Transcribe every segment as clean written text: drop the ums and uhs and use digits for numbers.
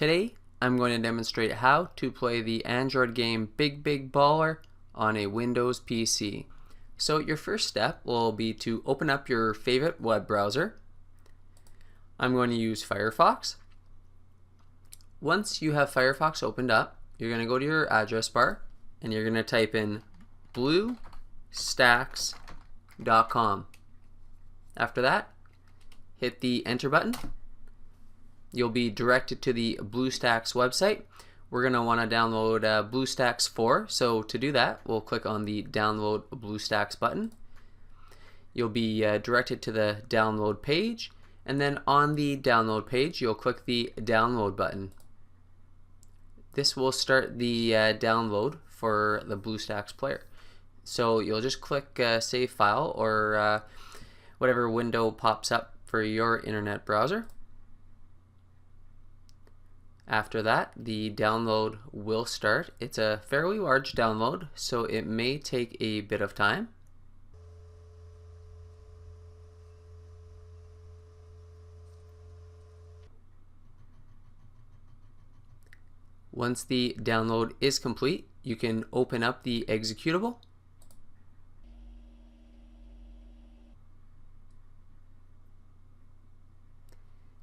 Today I'm going to demonstrate how to play the Android game Big Big Baller on a Windows PC. So your first step will be to open up your favorite web browser. I'm going to use Firefox. Once you have Firefox opened up, you're going to go to your address bar and you're going to type in BlueStacks.com. After that, hit the enter button. You'll be directed to the BlueStacks website. We're going to want to download BlueStacks 4, so to do that we'll click on the download BlueStacks button. You'll be directed to the download page, and then on the download page you'll click the download button. This will start the download for the BlueStacks player. So you'll just click save file or whatever window pops up for your internet browser. After that, the download will start. It's a fairly large download, so it may take a bit of time. Once the download is complete, you can open up the executable.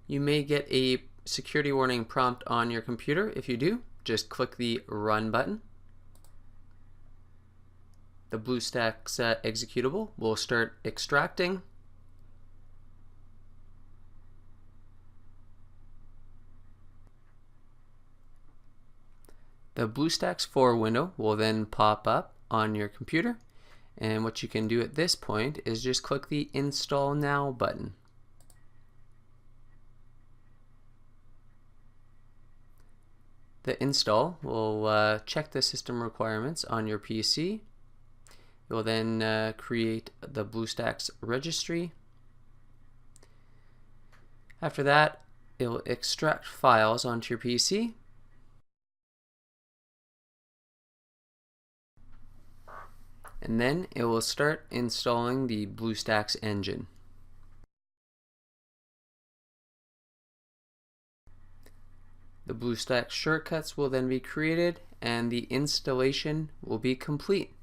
You may get a security warning prompt on your computer. If you do, just click the run button. The BlueStacks executable will start extracting. The BlueStacks 4 window will then pop up on your computer, and what you can do at this point is just click the Install Now button. The install will check the system requirements on your PC. It will then create the BlueStacks registry. After that, it will extract files onto your PC. And then it will start installing the BlueStacks engine. The BlueStacks shortcuts will then be created and the installation will be complete.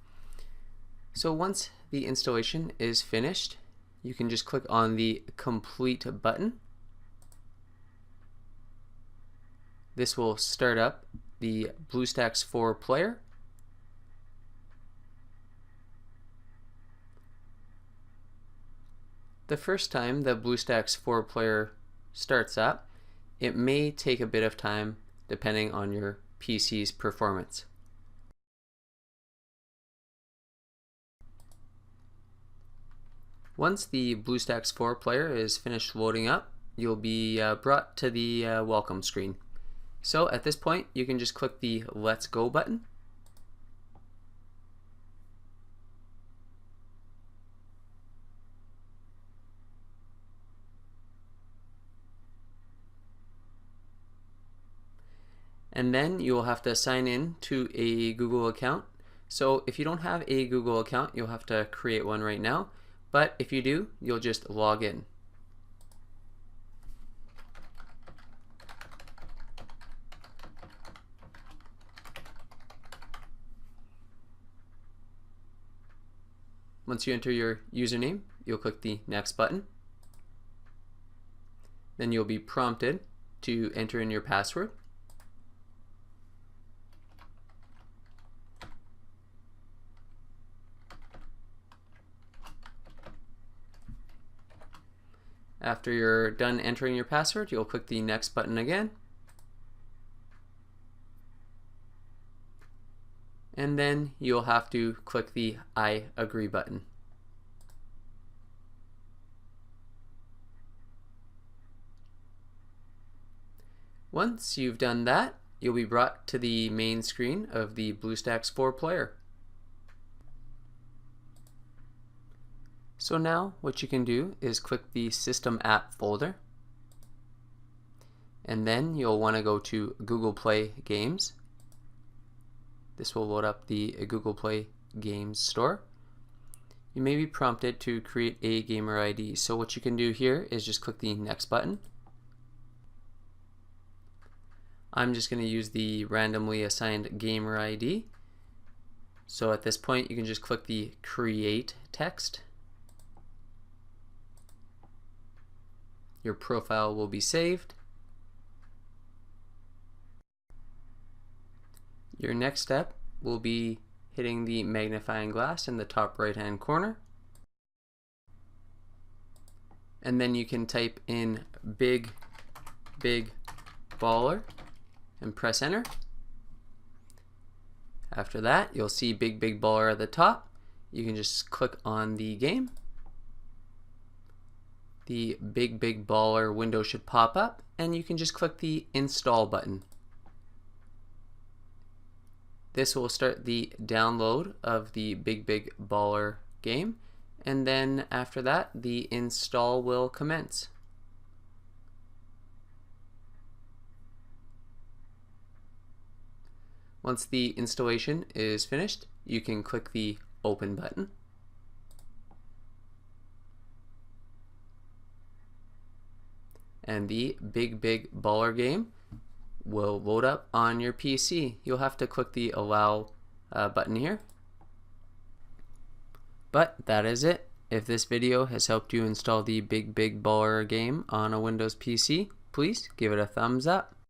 So once the installation is finished, you can just click on the complete button. This will start up the BlueStacks 4 player. The first time the BlueStacks 4 player starts up, it may take a bit of time depending on your PC's performance. Once the BlueStacks 4 player is finished loading up, you'll be brought to the welcome screen. So at this point you can just click the Let's Go button. And then you will have to sign in to a Google account. So if you don't have a Google account, you'll have to create one right now. But if you do, you'll just log in. Once you enter your username, you'll click the Next button. Then you'll be prompted to enter in your password. After you're done entering your password, you'll click the Next button again. And then you'll have to click the I agree button. Once you've done that, you'll be brought to the main screen of the BlueStacks 4 player. So now what you can do is click the System App folder, and then you'll want to go to Google Play Games. This will load up the Google Play Games store. You may be prompted to create a gamer ID. So what you can do here is just click the Next button. I'm just going to use the randomly assigned gamer ID. So at this point you can just click the create text. Your profile will be saved. Your next step will be hitting the magnifying glass in the top right hand corner. And then you can type in big baller and press enter. After that, you'll see big baller at the top. You can just click on the game. The big baller window should pop up, and you can just click the install button. This will start the download of the big baller game, and then after that the install will commence. Once the installation is finished, you can click the open button. And the big baller game will load up on your PC. You'll have to click the allow button here. But that is it. If this video has helped you install the big baller game on a Windows PC, please give it a thumbs up.